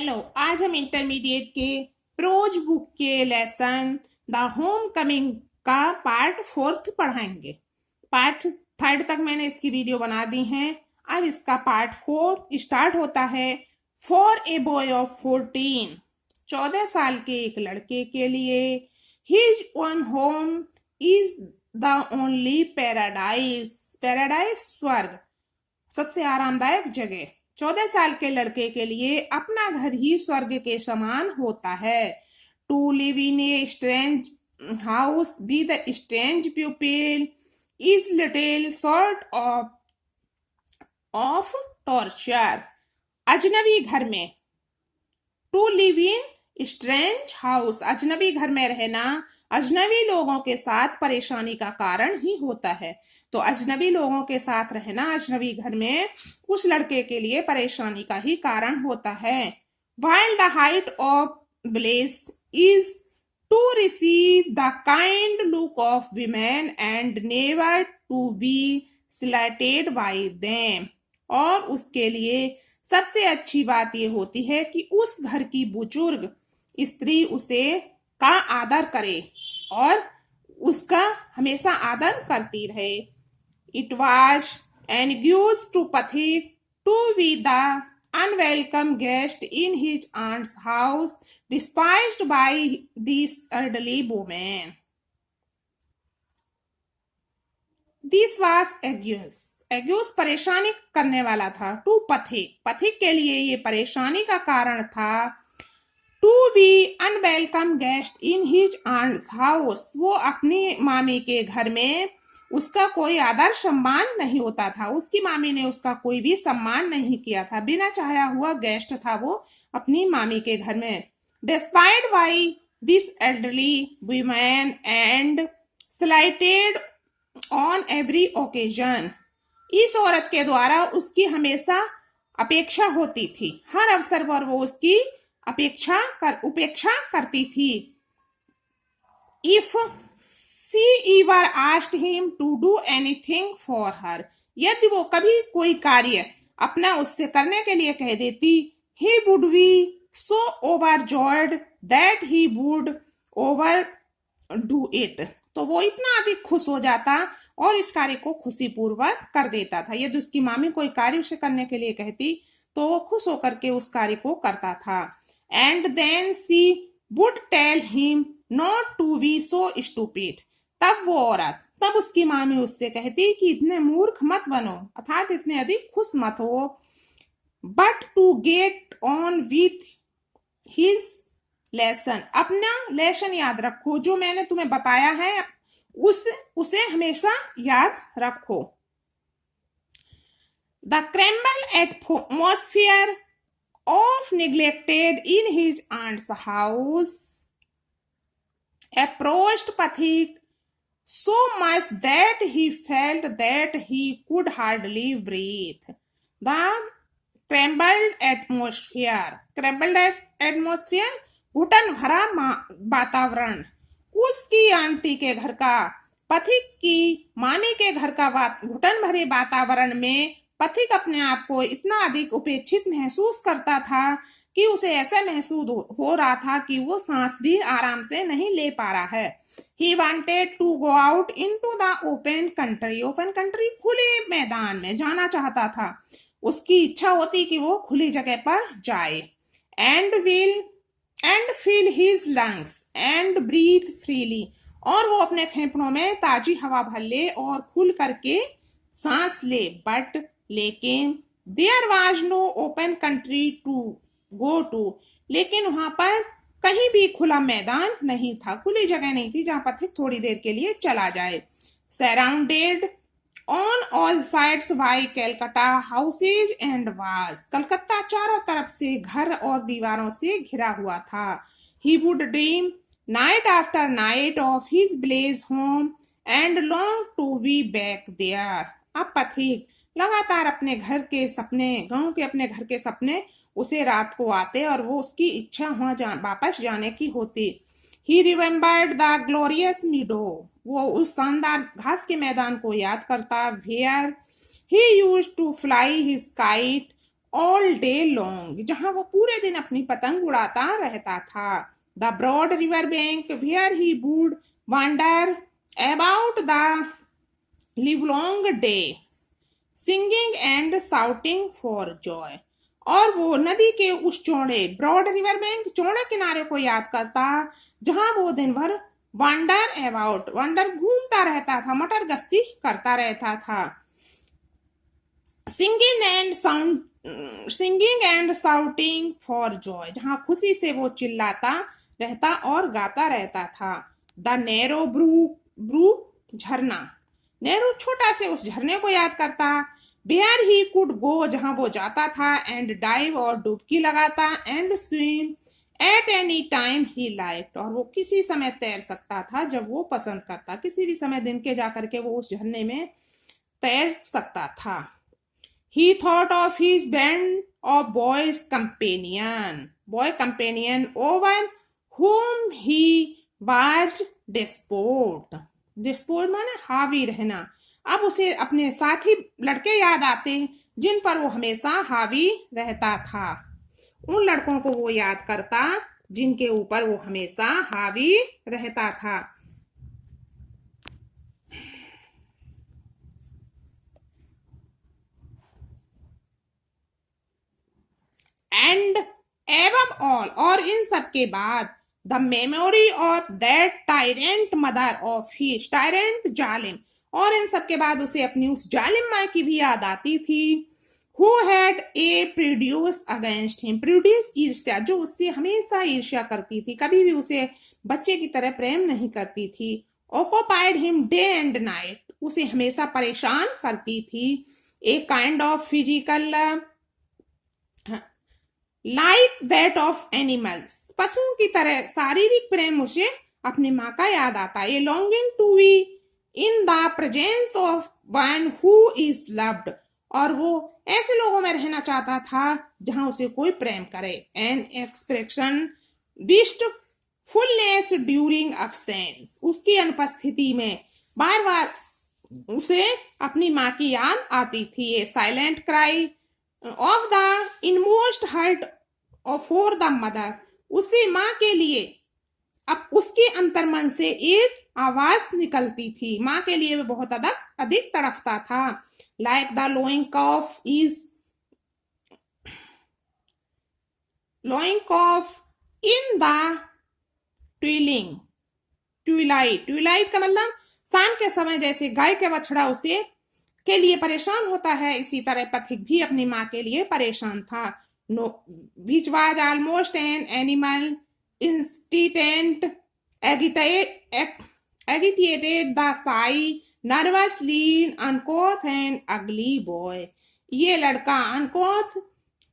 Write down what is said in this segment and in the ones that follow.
Hello, आज हम intermediate के प्रोज बुक के लेसन द होम कमिंग का पार्ट 4 पढ़ाएंगे। पार्ट 3 तक मैंने इसकी वीडियो बना दी है। अब इसका पार्ट 4 स्टार्ट होता है। फॉर ए बॉय ऑफ 14 साल के एक लड़के के लिए his one home is the only paradise. Paradise स्वर्ग, सबसे आरामदायक जगह। 14 साल के लड़के के लिए अपना घर ही स्वर्ग के समान होता है। To live in a strange house be the strange people is little sort of torture. अजनबी घर में, to live in strange house, अजनबी घर में रहना अजनबी लोगों के साथ परेशानी का कारण ही होता है। तो अजनबी लोगों के साथ रहना अजनबी घर में उस लड़के के लिए परेशानी का ही कारण होता है। While the height of bliss is to receive the kind look of women and never to be slighted by them। और उसके लिए सबसे अच्छी बात यह होती है कि उस घर की बुजुर्ग स्त्री उसे का आदर करे और उसका हमेशा आदर करती रहे। It was ambiguous to Pathik to be the unwelcome guest in his aunt's house, despised by this elderly woman. This was ambiguous. ambiguous परेशानी करने वाला था। टू पथिक, पथिक के लिए ये परेशानी का कारण था। To be unwelcome guest in his aunt's house, वो अपनी मामी के घर में उसका कोई आदर सम्मान नहीं होता था। उसकी मामी ने उसका कोई भी सम्मान नहीं किया था। बिना चाहा हुआ गेस्ट था वो अपनी मामी के घर में। Despised by this elderly women and slighted on every occasion, इस औरत के द्वारा उसकी हमेशा अपेक्षा होती थी। हर अवसर पर वो उसकी उपेक्षा करती थी। If she ever asked him to do anything for her, यदि वो कभी कोई कार्य अपना उससे करने के लिए कह देती, he would be so overjoyed that he would overdo it, तो वो इतना अधिक खुश हो जाता और इस कार्य को खुशी पूर्वक कर देता था। यदि उसकी मामी कोई कार्य उसे करने के लिए कहती तो वो खुश होकर के उस कार्य को करता था। And then she would tell him not to be so stupid, तब उसकी मामी उससे कहती कि इतने मूर्ख मत बनो, अर्थात इतने अधिक खुश मत हो। But to get on with his lesson, अपना लेसन याद रखो, जो मैंने तुम्हें बताया है उसे हमेशा याद रखो। The crumbled atmosphere of neglected in his aunt's house approached Pathik so much that he felt that he could hardly breathe. The crumbled atmosphere, घुटन भरा वातावरण, उसकी आंटी के घर का, पथिक की मामी के घर का घुटन भरे वातावरण में पथिक अपने आप को इतना अधिक उपेक्षित महसूस करता था कि उसे ऐसा महसूस हो रहा था कि वो सांस भी आराम से नहीं ले पा रहा है। He wanted to go out into the open country, open country खुले मैदान में जाना चाहता था। उसकी इच्छा होती कि वो खुली जगह पर जाए। and fill his lungs and breathe freely, और वो अपने फेफड़ों में ताजी हवा भर ले और खुल करके सांस ले। बट लेकिन there was no open country to go to, लेकिन वहां पर कहीं भी खुला मैदान नहीं था, खुली जगह नहीं थी जहां पथिक थोड़ी देर के लिए चला जाए। Surrounded on all sides by Calcutta houses and walls, Calcutta चारों तरफ से घर और दीवारों से घिरा हुआ था। He would dream night after night of his village home and long to be back there. अब पथिक लगातार अपने घर के सपने, गांव के अपने घर के सपने उसे रात को आते और वो उसकी इच्छा वहां वापस जाने की होती। He remembered the glorious meadow, वो उस शानदार घास के मैदान को याद करता। Where he used to fly his kite all day long, जहां वो पूरे दिन अपनी पतंग उड़ाता रहता था। The broad river bank where he would wander about the livelong day singing and shouting for joy. और वो नदी के उस चौड़े ब्रॉड रिवर बैंक, चौड़े किनारे को याद करता जहां वो दिन भर वंडर अबाउट, वंडर घूमता रहता था, मटर गश्ती करता रहता था। Singing and shouting for Joy, जहां खुशी से वो चिल्लाता रहता और गाता रहता था। द नैरो ब्रूक झरना, नेहरू छोटा से उस झरने को याद करता। वेयर ही कुड गो, जहां वो जाता था, एंड डाइव और डुबकी लगाता, and swim at any time he liked, और वो किसी समय तैर सकता था जब वो पसंद करता, किसी भी समय दिन के जाकर के वो उस झरने में तैर सकता था। He thought of his band of boy companion over whom he was despot. Despot माने हावी रहना। अब उसे अपने साथी लड़के याद आते जिन पर वो हमेशा हावी रहता था। उन लड़कों को वो याद करता जिनके ऊपर वो हमेशा हावी रहता था। एंड एबव ऑल, और इन सब के बाद, the memory of that tyrant mother of his, tyrant जालिम, और इन सब के बाद उसे अपनी उस जालिम माँ की भी याद आती थी। Who had a produce against him, produce ईर्ष्या, जो उससे हमेशा ईर्ष्या करती थी, कभी भी उसे बच्चे की तरह प्रेम नहीं करती थी। Occupied him day and night, उसे हमेशा परेशान करती थी। A kind of physical like that of animals, पशुओं की तरह शारीरिक प्रेम उसे अपनी माँ का याद आता। A longing to be in the presence of one who is loved, और वो ऐसे लोगों में रहना चाहता था जहां उसे कोई प्रेम करे। An expression wistfulness during absence, उसकी अनुपस्थिति में बार बार उसे अपनी माँ की याद आती थी। A silent cry of the inmost heart for the mother, उसी माँ के लिए अब उसके अंतर्मन से एक आवाज निकलती थी, माँ के लिए वो बहुत अधिक तड़पता था। Like the lowing calf in the twilight का मतलब शाम के समय, जैसे गाय के बछड़ा उसे के लिए परेशान होता है, इसी तरह पथिक भी अपनी माँ के लिए परेशान था। No which was almost an animal instinct agitated the shy nervously uncouth and ugly boy, ये लड़का अनकोथ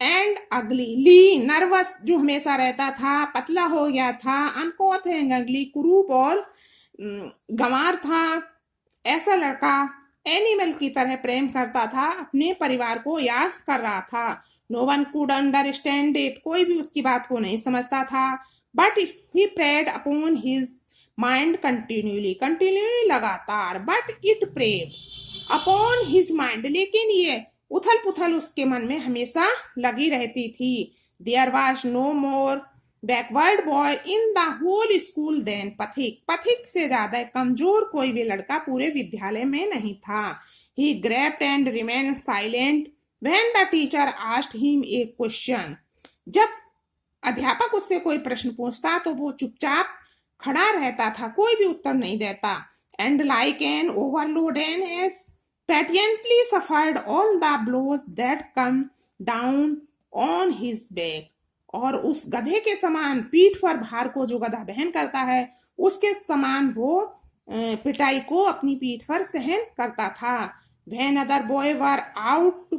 एंड अगली, ली नर्वस जो हमेशा रहता था, पतला हो गया था, अनकोथ एंड अगली कुरूप और गंवार था। ऐसा लड़का एनिमल की तरह प्रेम करता था, अपने परिवार को याद कर रहा था। No one could understand it, कोई भी उसकी बात को नहीं समझता था। But he preyed upon his mind continuously लगातार, but it preyed upon his mind, लेकिन ये उथल पुथल उसके मन में हमेशा लगी रहती थी। There was no more backward boy in the whole school than Pathik, Pathik से ज्यादा कमजोर कोई भी लड़का पूरे विद्यालय में नहीं था। He groped and remain silent when the teacher asked him a question, जब अध्यापक उससे कोई प्रश्न पूछता तो वो चुपचाप खड़ा रहता था, कोई भी उत्तर नहीं देता। And like an overload an ass patiently suffered all the blows that come down on his back, और उस गधे के समान पीठ पर भार को जो गधा बहन करता है उसके समान वो पिटाई को अपनी पीठ पर सहन करता था। When other boys were out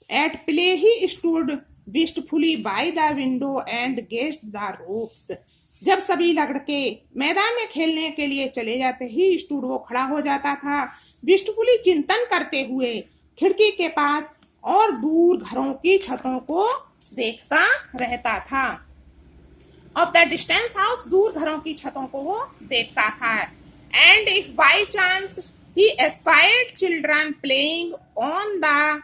at play, he stood wistfully by the window and gazed the ropes. जब सभी लड़के मैदान में खेलने के लिए चले जाते ही स्टूड, वो खड़ा हो जाता था, विष्टफुली चिंतन करते हुए खिड़की के पास और दूर घरों की छतों को देखता रहता था। ऑफ द डिस्टेंस हाउस, दूर घरों की छतों को वो देखता था। And if by chance he aspired children playing on the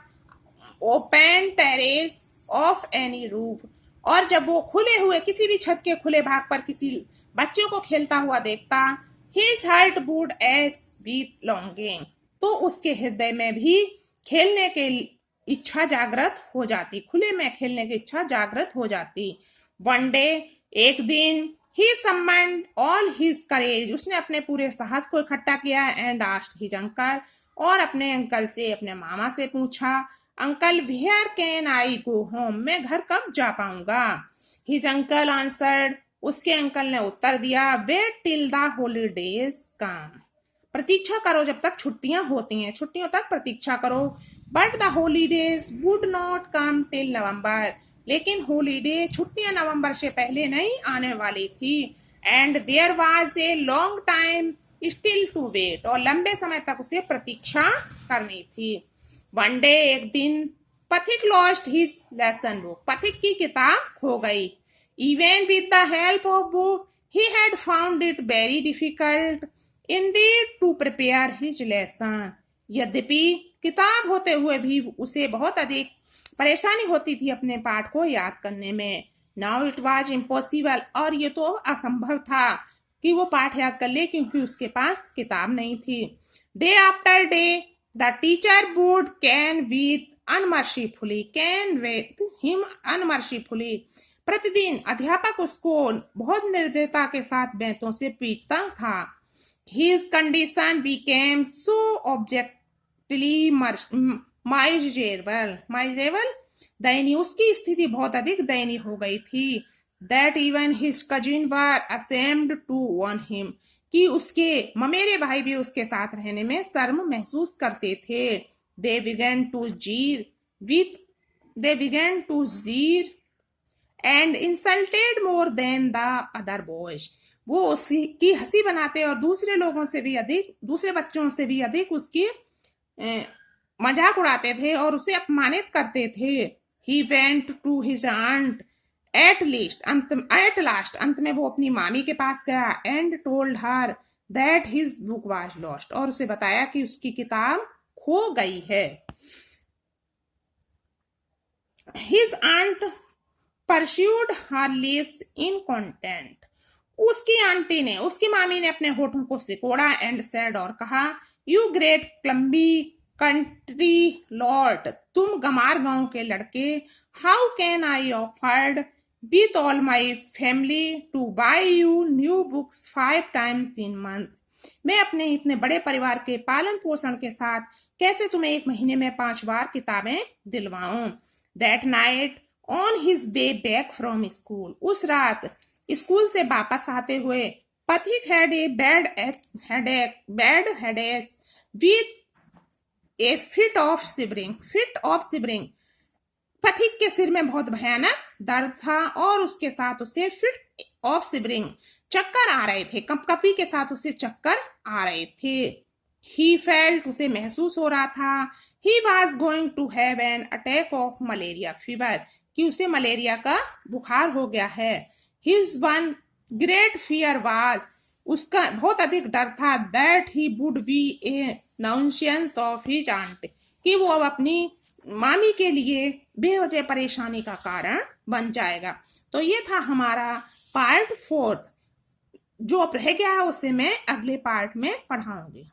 open terrace of any roof, और जब वो खुले हुए किसी भी छत के खुले भाग पर किसी बच्चे को खेलता हुआ देखता, his heart would S with longing, तो उसके हृदय में भी खेलने के इच्छा जागृत हो जाती, खुले में खेलने की इच्छा जागृत हो जाती। वन डे, एक दिन, ही समन्ड ऑल हिज करेज, उसने अपने पूरे साहस को इकट्ठा किया, एंड आस्क्ड हिज अंकल, और अपने अंकल से, अपने मामा से पूछा, uncle where can I go home, मैं घर कब जा पाऊंगा। हिज अंकल आंसर्ड, उसके अंकल ने उत्तर दिया, wait till the holidays come, प्रतीक्षा करो जब तक छुट्टियां होती हैं, छुट्टियों तक प्रतीक्षा करो। But the holidays would not come till नवंबर, लेकिन हॉलीडे छुट्टियां नवंबर से पहले नहीं आने वाली थी। And there was a long time still to wait, और लंबे समय तक उसे प्रतीक्षा करनी थी। वन डे, एक दिन, पथिक लॉस्ट हिज लेसन बुक, पथिक की किताब खो गई। Even with the help of book he had found it very difficult indeed to prepare his lesson, यद्यपि किताब होते हुए भी उसे बहुत अधिक परेशानी होती थी अपने पाठ को याद करने में। नाउ इट वॉज इम्पॉसिबल, और ये तो असंभव था कि वो पाठ याद कर ले, क्योंकि उसके पास किताब नहीं थी। Day after day the teacher would cane with unmercifully, प्रतिदिन अध्यापक उसको बहुत निर्दयता के साथ बेंतों से पीटता था। His condition became so objectively miserable, दयनीय, उसकी स्थिति बहुत अधिक दयनीय हो गई थी। That even his cousin were ashamed to warn him, कि उसके ममेरे भाई भी उसके साथ रहने में शर्म महसूस करते थे। They began to jeer and insulted more than the other boys, वो उसकी हंसी बनाते और दूसरे लोगों से भी अधिक, दूसरे बच्चों से भी अधिक उसकी मजाक उड़ाते थे और उसे अपमानित करते थे। He went to his aunt at last, अंत में वो अपनी मामी के पास गया, and told her that his book was lost, और उसे बताया कि उसकी किताब खो गई है। His aunt pursued her lips in contempt, उसकी आंटी ने, उसकी मामी ने अपने होठों को सिकोड़ा, एंड सेड, और कहा, you great clumsy country lout, तुम गमार गांव के लड़के, how can I afford with all my family to buy you new books 5 times in month, मैं अपने इतने बड़े परिवार के पालन पोषण के साथ कैसे तुम्हें एक महीने में 5 बार किताबें दिलवाऊं। That night on his way back from school, उस रात स्कूल से वापस आते हुए, Pathik had a bad headache with a fit of shivering, Pathik के सिर में बहुत भयानक दर्द था, और उसके साथ उसे फिट ऑफ शिवरिंग, चक्कर आ रहे थे, कंपकपी के साथ उसे चक्कर आ रहे थे। ही फेल्ट, उसे महसूस हो रहा था, he was going to have an attack of malaria fever, कि उसे मलेरिया का बुखार हो गया है। His one great fear was, उसका बहुत अधिक डर था, that he would be a nuisance of his aunt, कि वो अब अपनी मामी के लिए बेवजह परेशानी का कारण बन जाएगा। तो ये था हमारा पार्ट 4, जो अब रह गया है उसे मैं अगले पार्ट में पढ़ाऊंगी।